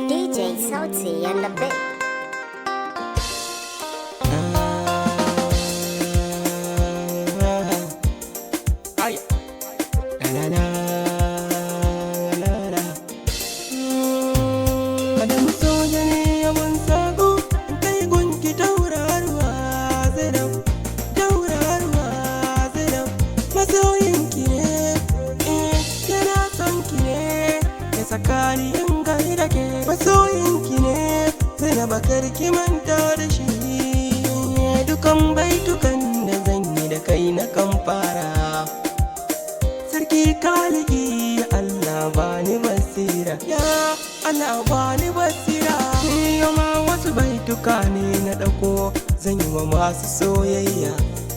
DJ Sauti and the beat. Tsakani in gari da ke masoyinki ne sai na bakar ki manta da shi. Dukan baitukan da zan yi da kai na kan fara. Sarki kaliki Allah bani basira, ya Allah bani basira. Yau ma wasu baituka ne na ɗauko zan yi wa masu soyayya.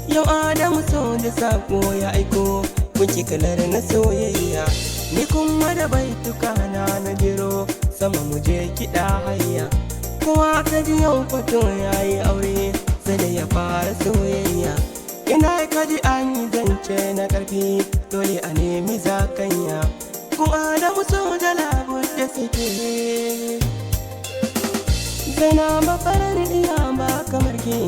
Yau Adamu so da sako ya aiko kunci kalar na soyayya. Ni kuma da baituka na jiro sama muje kiɗa hayya. Kowa ka ji yau fato yayi aure sai da ya fara soyayya. Ina ka ji an yi zance na ƙarfi dole a nemi zakanya. Kun Adamu so da labur da suke zana mafarar iya ba kamar ke.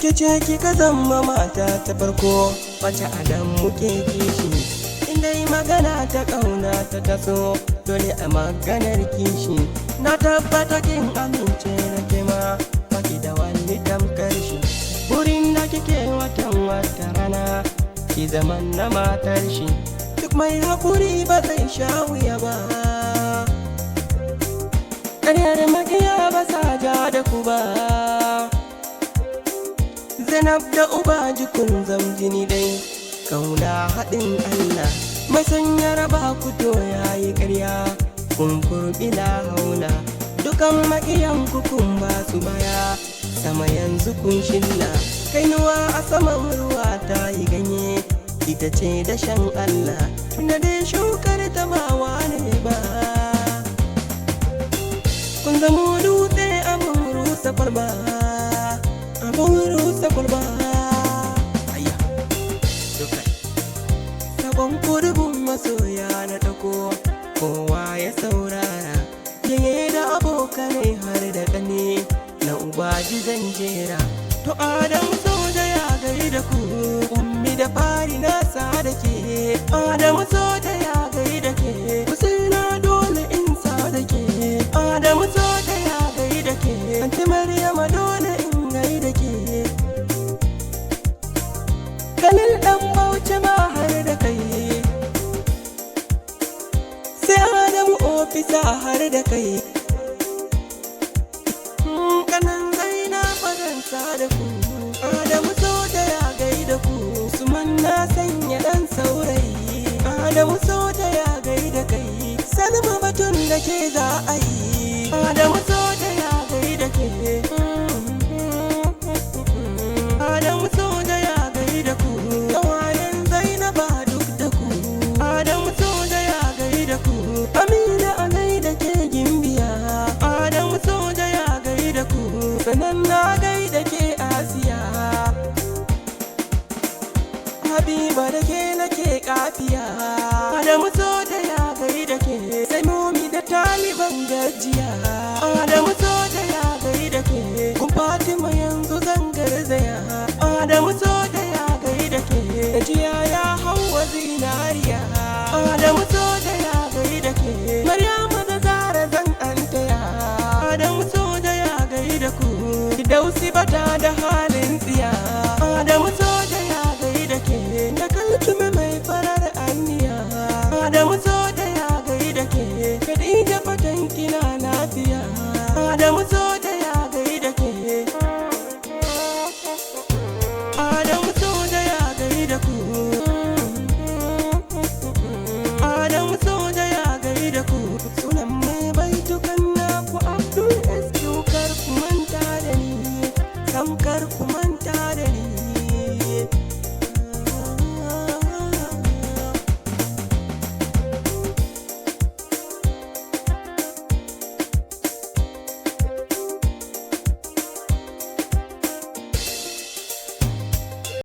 Kice kika zama mata ta farko wace Adam muke kishi. Indai magana ta kauna ta taso dole a maganar kishi. Na tabbata kin amince da kema baki da wani tamkar shi. Burin da kike watan wata rana ki zaman na matar shi. Duk mai hakuri ba zai sha wuya ba. Ƙaryar makiya ba sa ja da ku ba. Zainab da uba jikun zamjini dai kauna haɗin Allah. Mai sanya raba ku to yayi ƙarya kun kurɓi hauna. Dukan maƙiyan ku kun ba su baya sama yanzu kun shilla. Kainuwa a saman ruwa ta yi ganye ita ce dashen Allah. Tunda dai shukar ta ba wane ba. Kun zamo dutse abin rusa kwalba, abin rusa kwalba. Sabon kurbin masoya na ɗauko kowa ya saurara. Yanye da abokanai har da ƙane na uba zan jera. To Adam soja ya gai da ku ummi da fari na sa da ke. Adam soja ya gai da ke Husaina dole in sa da ke. Adam soja ya gai da ke Anti Maryama dole in gai da ke. Kalil ɗan Bauchi ma har da kai sai Adamu ofisa har da kai. Kanan zaina faransa da ku Adamu soja ya gai da ku. Usman na sanya ɗan saurayi Adamu soja ya gai da kai. Salma batun da ke za a yi Adamu soja ya gai da ke. Adamu soja ya gai da ku. Kawayen Zainaba duk da ku Adamu soja ya gai da ku. Amina a gai da ke gimbiya Adamu soja ya gai da ku. Sanan na gai da ke Asiya Habiba da ke nake kafiya. Adamu soja ya gai da ke. Sai momi da taliban gajiya Adamu soja ya gai da ke. Kun Fatima yanzu zan garzaya Adamu soja ya gai da ke. Jiya ya hauwa zinariya Adamu soja ya gai da ke. Maryama da Zara zan antaya Adamu soja ya gai da ku. Dausi bata